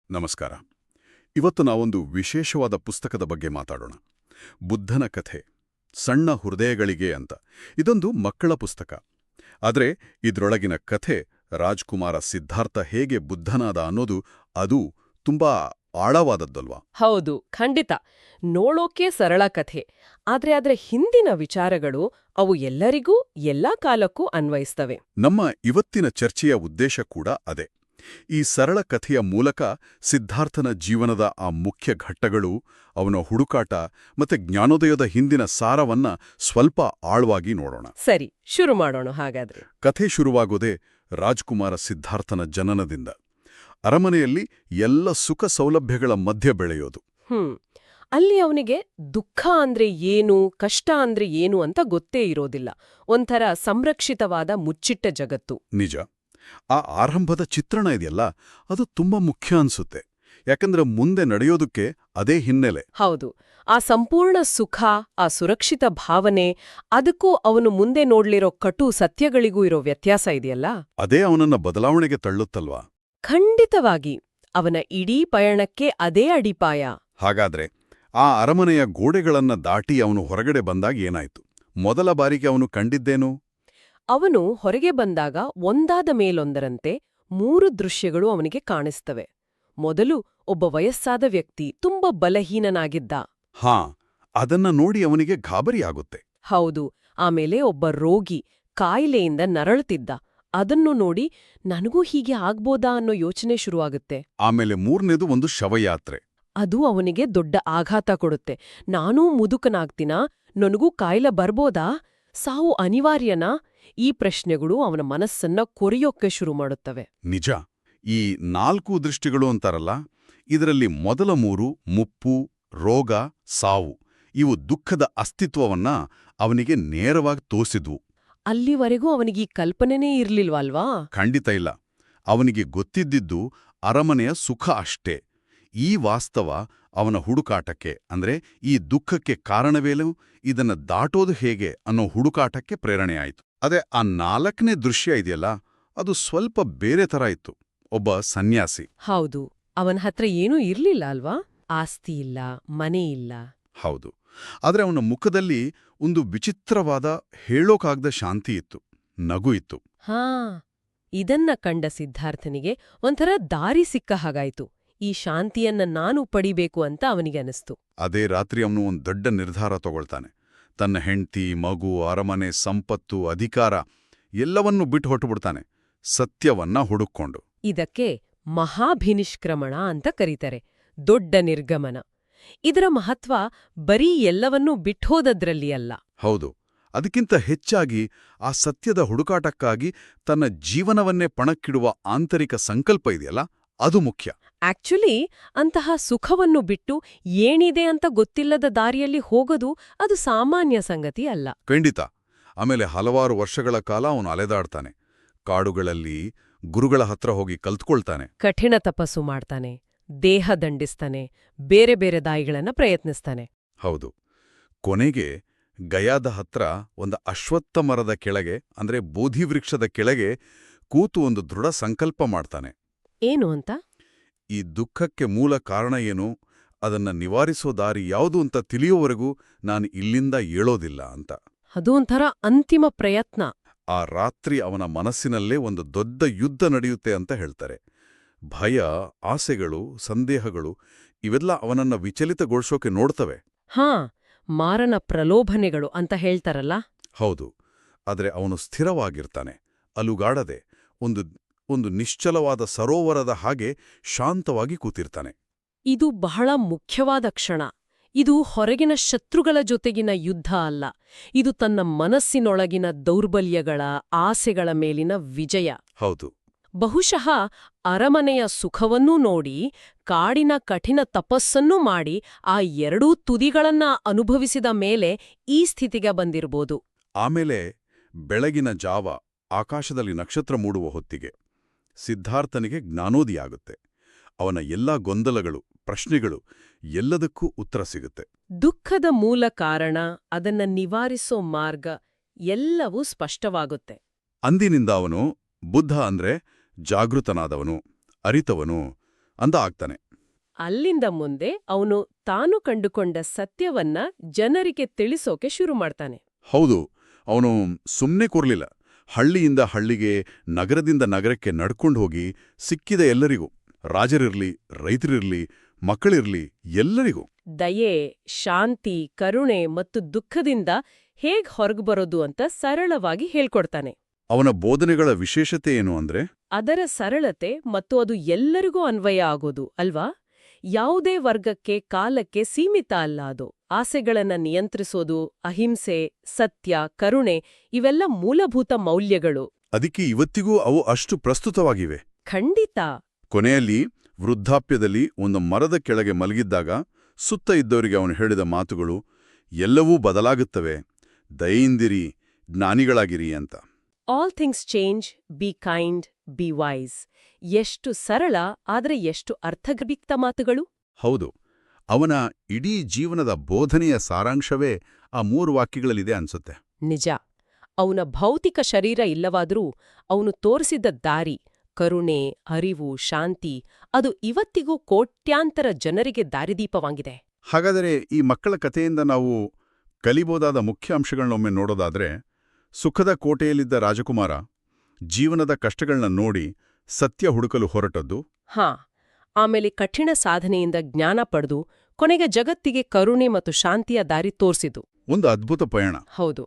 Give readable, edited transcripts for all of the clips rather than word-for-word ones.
ನಮಸ್ಕಾರ. ಇವತ್ತು ನಾವೊಂದು ವಿಶೇಷವಾದ ಪುಸ್ತಕದ ಬಗ್ಗೆ ಮಾತಾಡೋಣ. ಬುದ್ಧನ ಕಥೆ, ಸಣ್ಣ ಹೃದಯಗಳಿಗೆ ಅಂತ. ಇದೊಂದು ಮಕ್ಕಳ ಪುಸ್ತಕ. ಆದರೆ ಇದ್ರೊಳಗಿನ ಕಥೆ, ರಾಜ್ಕುಮಾರ ಸಿದ್ಧಾರ್ಥ ಹೇಗೆ ಬುದ್ಧನಾದ ಅನ್ನೋದು, ಅದು ತುಂಬಾ ಆಳವಾದದ್ದಲ್ವಾ? ಹೌದು, ಖಂಡಿತ. ನೋಡೋಕೆ ಸರಳ ಕಥೆ, ಆದ್ರೆ ಅದರ ಹಿಂದಿನ ವಿಚಾರಗಳು ಅವು ಎಲ್ಲರಿಗೂ ಎಲ್ಲಾ ಕಾಲಕ್ಕೂ ಅನ್ವಯಿಸ್ತವೆ. ನಮ್ಮ ಇವತ್ತಿನ ಚರ್ಚೆಯ ಉದ್ದೇಶ ಕೂಡ ಅದೇ. ಈ ಸರಳ ಕಥೆಯ ಮೂಲಕ ಸಿದ್ಧಾರ್ಥನ ಜೀವನದ ಆ ಮುಖ್ಯ ಘಟ್ಟಗಳು, ಅವನ ಹುಡುಕಾಟ ಮತ್ತೆ ಜ್ಞಾನೋದಯದ ಹಿಂದಿನ ಸಾರವನ್ನ ಸ್ವಲ್ಪ ಆಳವಾಗಿ ನೋಡೋಣ. ಸರಿ, ಶುರು ಮಾಡೋಣ ಹಾಗಾದ್ರೆ. ಕಥೆ ಶುರುವಾಗೋದೇ ರಾಜ್ಕುಮಾರ ಸಿದ್ಧಾರ್ಥನ ಜನನದಿಂದ. ಅರಮನೆಯಲ್ಲಿ ಎಲ್ಲ ಸುಖ ಸೌಲಭ್ಯಗಳ ಮಧ್ಯೆ ಬೆಳೆಯೋದು. ಅಲ್ಲಿ ಅವನಿಗೆ ದುಃಖ ಅಂದ್ರೆ ಏನು, ಕಷ್ಟ ಅಂದ್ರೆ ಏನು ಅಂತ ಗೊತ್ತೇ ಇರೋದಿಲ್ಲ. ಒಂಥರ ಸಂರಕ್ಷಿತವಾದ ಮುಚ್ಚಿಟ್ಟ ಜಗತ್ತು. ನಿಜ. ಆ ಆರಂಭದ ಚಿತ್ರಣ ಇದೆಯಲ್ಲ, ಅದು ತುಂಬಾ ಮುಖ್ಯ ಅನ್ಸುತ್ತೆ. ಯಾಕಂದ್ರೆ ಮುಂದೆ ನಡೆಯೋದಕ್ಕೆ ಅದೇ ಹಿನ್ನೆಲೆ. ಹೌದು. ಆ ಸಂಪೂರ್ಣ ಸುಖ, ಆ ಸುರಕ್ಷಿತ ಭಾವನೆ, ಅದಕ್ಕೂ ಅವನು ಮುಂದೆ ನೋಡ್ಲಿರೋ ಕಟು ಸತ್ಯಗಳಿಗೂ ಇರೋ ವ್ಯತ್ಯಾಸ ಇದೆಯಲ್ಲ, ಅದೇ ಅವನನ್ನ ಬದಲಾವಣೆಗೆ ತಳ್ಳುತ್ತಲ್ವಾ? ಖಂಡಿತವಾಗಿ. ಅವನ ಇಡೀ ಪಯಣಕ್ಕೆ ಅದೇ ಅಡಿಪಾಯ. ಹಾಗಾದ್ರೆ ಆ ಅರಮನೆಯ ಗೋಡೆಗಳನ್ನ ದಾಟಿ ಅವನು ಹೊರಗಡೆ ಬಂದಾಗ ಏನಾಯ್ತು? ಮೊದಲ ಬಾರಿಗೆ ಅವನು ಕಂಡಿದ್ದೇನು? ಅವನು ಹೊರಗೆ ಬಂದಾಗ ಒಂದಾದ ಮೇಲೊಂದರಂತೆ 3 ದೃಶ್ಯಗಳು ಅವನಿಗೆ ಕಾಣಿಸ್ತವೆ. ಮೊದಲು ಒಬ್ಬ ವಯಸ್ಸಾದ ವ್ಯಕ್ತಿ, ತುಂಬಾ ಬಲಹೀನನಾಗಿದ್ದ. ಹಾ, ಅದನ್ನ ನೋಡಿ ಅವನಿಗೆ ಗಾಬರಿಯಾಗುತ್ತೆ. ಹೌದು. ಆಮೇಲೆ ಒಬ್ಬ ರೋಗಿ, ಕಾಯಿಲೆಯಿಂದ ನರಳುತ್ತಿದ್ದ. ಅದನ್ನು ನೋಡಿ ನನಗೂ ಹೀಗೆ ಆಗ್ಬೋದಾ ಅನ್ನೋ ಯೋಚನೆ ಶುರುವಾಗುತ್ತೆ. ಆಮೇಲೆ ಮೂರನೇದು ಒಂದು ಶವಯಾತ್ರೆ. ಅದು ಅವನಿಗೆ ದೊಡ್ಡ ಆಘಾತ ಕೊಡುತ್ತೆ. ನಾನೂ ಮುದುಕನಾಗ್ತೀನಾ? ನನಗೂ ಕಾಯಿಲೆ ಬರ್ಬೋದಾ? ಸಾವು ಅನಿವಾರ್ಯನಾ? ಈ ಪ್ರಶ್ನೆಗಳು ಅವನ ಮನಸ್ಸನ್ನ ಕೊರೆಯೋಕ್ಕೆ ಶುರು ಮಾಡುತ್ತವೆ. ನಿಜ. ಈ 4 ದೃಷ್ಟಿಗಳು ಅಂತಾರಲ್ಲ, ಇದರಲ್ಲಿ ಮೊದಲ 3, ಮುಪ್ಪು, ರೋಗ, ಸಾವು, ಇವು ದುಃಖದ ಅಸ್ತಿತ್ವವನ್ನ ಅವನಿಗೆ ನೇರವಾಗಿ ತೋರಿಸಿದ್ವು. ಅಲ್ಲಿವರೆಗೂ ಅವನಿಗೀ ಕಲ್ಪನೆನೇ ಇರ್ಲಿಲ್ವಲ್ವಾ? ಖಂಡಿತ ಇಲ್ಲ. ಅವನಿಗೆ ಗೊತ್ತಿದ್ದಿದ್ದು ಅರಮನೆಯ ಸುಖ ಅಷ್ಟೇ. ಈ ವಾಸ್ತವ ಅವನ ಹುಡುಕಾಟಕ್ಕೆ, ಅಂದ್ರೆ ಈ ದುಃಖಕ್ಕೆ ಕಾರಣವೇನು, ಇದನ್ನ ದಾಟೋದು ಹೇಗೆ ಅನ್ನೋ ಹುಡುಕಾಟಕ್ಕೆ ಪ್ರೇರಣೆಯಾಯಿತು. ಅದೇ ಆ 4ನೇ ದೃಶ್ಯ ಇದೆಯಲ್ಲ, ಅದು ಸ್ವಲ್ಪ ಬೇರೆ ಥರ ಇತ್ತು. ಒಬ್ಬ ಸನ್ಯಾಸಿ. ಹೌದು. ಅವನ ಹತ್ರ ಏನೂ ಇರ್ಲಿಲ್ಲ ಅಲ್ವಾ? ಆಸ್ತಿ ಇಲ್ಲ, ಮನೆ ಇಲ್ಲ. ಹೌದು. ಆದ್ರೆ ಅವನ ಮುಖದಲ್ಲಿ ಒಂದು ವಿಚಿತ್ರವಾದ, ಹೇಳೋಕಾಗದ ಶಾಂತಿ ಇತ್ತು, ನಗು ಇತ್ತು. ಹಾ, ಇದನ್ನ ಕಂಡ ಸಿದ್ಧಾರ್ಥನಿಗೆ ಒಂಥರ ದಾರಿ ಸಿಕ್ಕ ಹಾಗಾಯ್ತು. ಈ ಶಾಂತಿಯನ್ನ ನಾನು ಪಡಿಬೇಕು ಅಂತ ಅವನಿಗೆ ಅನಿಸ್ತು. ಅದೇ ರಾತ್ರಿ ಅವನು ಒಂದು ದೊಡ್ಡ ನಿರ್ಧಾರ ತಗೊಳ್ತಾನೆ. ತನ್ನ ಹೆಂಡ್ತಿ, ಮಗು, ಅರಮನೆ, ಸಂಪತ್ತು, ಅಧಿಕಾರ ಎಲ್ಲವನ್ನೂ ಬಿಟ್ಟು ಹೊಟ್ಟುಬಿಡ್ತಾನೆ, ಸತ್ಯವನ್ನ ಹುಡುಕೊಂಡು. ಇದಕ್ಕೆ ಮಹಾಭಿನಿಷ್ಕ್ರಮಣ ಅಂತ ಕರೀತಾರೆ, ದೊಡ್ಡ ನಿರ್ಗಮನ. ಇದರ ಮಹತ್ವ ಬರೀ ಎಲ್ಲವನ್ನೂ ಬಿಟ್ಟೋದದ್ರಲ್ಲಿ ಅಲ್ಲ. ಹೌದು. ಅದಕ್ಕಿಂತ ಹೆಚ್ಚಾಗಿ ಆ ಸತ್ಯದ ಹುಡುಕಾಟಕ್ಕಾಗಿ ತನ್ನ ಜೀವನವನ್ನೇ ಪಣಕ್ಕಿಡುವ ಆಂತರಿಕ ಸಂಕಲ್ಪ ಇದೆಯಲ್ಲ, ಅದು ಮುಖ್ಯ. ಆಕ್ಚುಲಿ ಅಂತಹ ಸುಖವನ್ನು ಬಿಟ್ಟು ಏನಿದೆ ಅಂತ ಗೊತ್ತಿಲ್ಲದ ದಾರಿಯಲ್ಲಿ ಹೋಗೋದು ಅದು ಸಾಮಾನ್ಯ ಸಂಗತಿ ಅಲ್ಲ. ಖಂಡಿತ. ಆಮೇಲೆ ಹಲವಾರು ವರ್ಷಗಳ ಕಾಲ ಅವನು ಅಲೆದಾಡ್ತಾನೆ. ಕಾಡುಗಳಲ್ಲಿ ಗುರುಗಳ ಹತ್ರ ಹೋಗಿ ಕಲ್ತ್ಕೊಳ್ತಾನೆ. ಕಠಿಣ ತಪಸ್ಸು ಮಾಡ್ತಾನೆ, ದೇಹ ದಂಡಿಸ್ತಾನೆ, ಬೇರೆ ಬೇರೆ ದಾಯಿಗಳನ್ನ ಪ್ರಯತ್ನಿಸ್ತಾನೆ. ಹೌದು. ಕೊನೆಗೆ ಗಯಾದ ಹತ್ರ ಒಂದು ಅಶ್ವತ್ಥ ಮರದ ಕೆಳಗೆ, ಅಂದ್ರೆ ಬೋಧಿವೃಕ್ಷದ ಕೆಳಗೆ ಕೂತು ಒಂದು ದೃಢ ಸಂಕಲ್ಪ ಮಾಡ್ತಾನೆ. ಏನು ಅಂತ? ಈ ದುಃಖಕ್ಕೆ ಮೂಲ ಕಾರಣ ಏನು, ಅದನ್ನ ನಿವಾರಿಸೋ ದಾರಿ ಯಾವುದು ಅಂತ ತಿಳಿಯೋವರೆಗೂ ನಾನು ಇಲ್ಲಿಂದ ಏಳೋದಿಲ್ಲ ಅಂತ. ಅದು ಒಂಥರ ಅಂತಿಮ ಪ್ರಯತ್ನ. ಆ ರಾತ್ರಿ ಅವನ ಮನಸ್ಸಿನಲ್ಲೇ ಒಂದು ದೊಡ್ಡ ಯುದ್ಧ ನಡೆಯುತ್ತೆ ಅಂತ ಹೇಳ್ತಾರೆ. ಭಯ, ಆಸೆಗಳು, ಸಂದೇಹಗಳು ಇವೆಲ್ಲ ಅವನನ್ನ ವಿಚಲಿತಗೊಳಿಸೋಕೆ ನೋಡ್ತವೆ. ಹಾ, ಮಾರನ ಪ್ರಲೋಭನೆಗಳು ಅಂತ ಹೇಳ್ತಾರಲ್ಲ. ಹೌದು. ಆದ್ರೆ ಅವನು ಸ್ಥಿರವಾಗಿರ್ತಾನೆ, ಅಲುಗಾಡದೆ, ಒಂದು ನಿಶ್ಚಲವಾದ ಸರೋವರದ ಹಾಗೆ ಶಾಂತವಾಗಿ ಕೂತಿರ್ತಾನೆ. ಇದು ಬಹಳ ಮುಖ್ಯವಾದ ಕ್ಷಣ. ಇದು ಹೊರಗಿನ ಶತ್ರುಗಳ ಜೊತೆಗಿನ ಯುದ್ಧ ಅಲ್ಲ. ಇದು ತನ್ನ ಮನಸ್ಸಿನೊಳಗಿನ ದೌರ್ಬಲ್ಯಗಳ, ಆಸೆಗಳ ಮೇಲಿನ ವಿಜಯ. ಹೌದು. ಬಹುಶಃ ಅರಮನೆಯ ಸುಖವನ್ನೂ ನೋಡಿ, ಕಾಡಿನ ಕಠಿಣ ತಪಸ್ಸನ್ನೂ ಮಾಡಿ, ಆ 2 ತುದಿಗಳನ್ನ ಅನುಭವಿಸಿದ ಮೇಲೆ ಈ ಸ್ಥಿತಿಗೆ ಬಂದಿರ್ಬೋದು. ಆಮೇಲೆ ಬೆಳಗಿನ ಜಾವ, ಆಕಾಶದಲ್ಲಿ ನಕ್ಷತ್ರ ಮೂಡುವ ಹೊತ್ತಿಗೆ ಸಿದ್ಧಾರ್ಥನಿಗೆ ಜ್ಞಾನೋದಿಯಾಗುತ್ತೆ. ಅವನ ಎಲ್ಲಾ ಗೊಂದಲಗಳು, ಪ್ರಶ್ನೆಗಳು ಎಲ್ಲದಕ್ಕೂ ಉತ್ತರ ಸಿಗುತ್ತೆ. ದುಃಖದ ಮೂಲ ಕಾರಣ, ಅದನ್ನ ನಿವಾರಿಸೋ ಮಾರ್ಗ ಎಲ್ಲವೂ ಸ್ಪಷ್ಟವಾಗುತ್ತೆ. ಅಂದಿನಿಂದ ಅವನು ಬುದ್ಧ ಅಂದ್ರೆ ಜಾಗೃತನಾದವನು, ಅರಿತವನು, ಅಂತ ಆಗ್ತಾನೆ. ಅಲ್ಲಿಂದ ಮುಂದೆ ಅವನು ತಾನು ಕಂಡುಕೊಂಡ ಸತ್ಯವನ್ನ ಜನರಿಗೆ ತಿಳಿಸೋಕೆ ಶುರು ಮಾಡ್ತಾನೆ. ಹೌದು, ಅವನು ಸುಮ್ಮನೆ ಕೂರ್ಲಿಲ್ಲ. ಹಳ್ಳಿಯಿಂದ ಹಳ್ಳಿಗೆ, ನಗರದಿಂದ ನಗರಕ್ಕೆ ನಡ್ಕೊಂಡು ಹೋಗಿ ಸಿಕ್ಕಿದ ಎಲ್ಲರಿಗೂ, ರಾಜರಿರ್ಲಿ, ರೈತರಿರ್ಲಿ, ಮಕ್ಕಳಿರ್ಲಿ, ಎಲ್ಲರಿಗೂ ದಯೆ, ಶಾಂತಿ, ಕರುಣೆ ಮತ್ತು ದುಃಖದಿಂದ ಹೇಗ್ ಹೊರಗ್ಬರೋದು ಅಂತ ಸರಳವಾಗಿ ಹೇಳ್ಕೊಡ್ತಾನೆ. ಅವನ ಬೋಧನೆಗಳ ವಿಶೇಷತೆ ಏನು ಅಂದ್ರೆ ಅದರ ಸರಳತೆ ಮತ್ತು ಅದು ಎಲ್ಲರಿಗೂ ಅನ್ವಯ ಆಗೋದು ಅಲ್ವಾ? ಯಾವುದೇ ವರ್ಗಕ್ಕೆ, ಕಾಲಕ್ಕೆ ಸೀಮಿತ ಅಲ್ಲ ಅದು. ಆಸೆಗಳನ್ನ ನಿಯಂತ್ರಿಸೋದು, ಅಹಿಂಸೆ, ಸತ್ಯ, ಕರುಣೆ ಇವೆಲ್ಲ ಮೂಲಭೂತ ಮೌಲ್ಯಗಳು. ಅದಕ್ಕೆ ಇವತ್ತಿಗೂ ಅವು ಅಷ್ಟು ಪ್ರಸ್ತುತವಾಗಿವೆ. ಖಂಡಿತ. ಕೊನೆಯಲ್ಲಿ ವೃದ್ಧಾಪ್ಯದಲ್ಲಿ ಒಂದು ಮರದ ಕೆಳಗೆ ಮಲಗಿದ್ದಾಗ ಸುತ್ತ ಇದ್ದವರಿಗೆ ಅವನು ಹೇಳಿದ ಮಾತುಗಳು, ಎಲ್ಲವೂ ಬದಲಾಗುತ್ತವೆ, ದಯೆಯಿಂದಿರಿ, ಜ್ಞಾನಿಗಳಾಗಿರಿ ಅಂತ. All things change, be kind, be wise. ಎಷ್ಟು ಸರಳ, ಆದ್ರೆ ಎಷ್ಟು ಅರ್ಥಗರ್ಭಿತ ಮಾತುಗಳು. ಹೌದು, ಅವನ ಇಡೀ ಜೀವನದ ಬೋಧನೆಯ ಸಾರಾಂಶವೇ ಆ 3 ವಾಕ್ಯಗಳಲ್ಲಿದೆ ಅನ್ಸುತ್ತೆ. ನಿಜ. ಅವನ ಭೌತಿಕ ಶರೀರ ಇಲ್ಲವಾದರೂ ಅವನು ತೋರಿಸಿದ್ದ ದಾರಿ, ಕರುಣೆ, ಅರಿವು, ಶಾಂತಿ, ಅದು ಇವತ್ತಿಗೂ ಕೋಟ್ಯಾಂತರ ಜನರಿಗೆ ದಾರಿದೀಪವಾಗಿದೆ. ಹಾಗಾದರೆ ಈ ಮಕ್ಕಳ ಕಥೆಯಿಂದ ನಾವು ಕಲಿಬೋದಾದ ಮುಖ್ಯ ಅಂಶಗಳನ್ನೊಮ್ಮೆ ನೋಡೋದಾದ್ರೆ, ಸುಖದ ಕೋಟೆಯಲ್ಲಿದ್ದ ರಾಜಕುಮಾರ ಜೀವನದ ಕಷ್ಟಗಳನ್ನ ನೋಡಿ ಸತ್ಯ ಹುಡುಕಲು ಹೊರಟದ್ದು. ಆಮೇಲೆ ಕಠಿಣ ಸಾಧನೆಯಿಂದ ಜ್ಞಾನ ಪಡೆದು ಕೊನೆಗೆ ಜಗತ್ತಿಗೆ ಕರುಣೆ ಮತ್ತು ಶಾಂತಿಯ ದಾರಿ ತೋರ್ಸಿದು. ಒಂದು ಅದ್ಭುತ ಪಯಣ. ಹೌದು.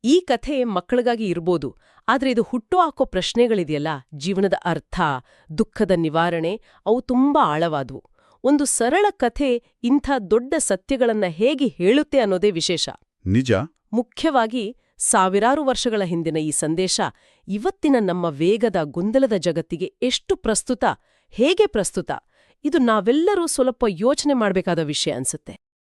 ಈ ಕಥೆ ಮಕ್ಕಳಿಗಾಗಿ ಇರ್ಬೋದು, ಆದ್ರೆ ಇದು ಹುಟ್ಟುಹಾಕೋ ಪ್ರಶ್ನೆಗಳಿದೆಯಲ್ಲ, ಜೀವನದ ಅರ್ಥ, ದುಃಖದ ನಿವಾರಣೆ, ಅವು ತುಂಬಾ ಆಳವಾದವು. ಒಂದು ಸರಳ ಕಥೆ ಇಂಥ ದೊಡ್ಡ ಸತ್ಯಗಳನ್ನ ಹೇಗೆ ಹೇಳುತ್ತೆ ಅನ್ನೋದೇ ವಿಶೇಷ. ನಿಜ. ಮುಖ್ಯವಾಗಿ ಸಾವಿರಾರು ವರ್ಷಗಳ ಹಿಂದಿನ ಈ ಸಂದೇಶ ಇವತ್ತಿನ ನಮ್ಮ ವೇಗದ ಗೊಂದಲದ ಜಗತ್ತಿಗೆ ಎಷ್ಟು ಪ್ರಸ್ತುತ, ಹೇಗೆ ಪ್ರಸ್ತುತ, ಇದು ನಾವೆಲ್ಲರೂ ಸ್ವಲ್ಪ ಯೋಚನೆ ಮಾಡಬೇಕಾದ ವಿಷಯ ಅನ್ಸುತ್ತೆ.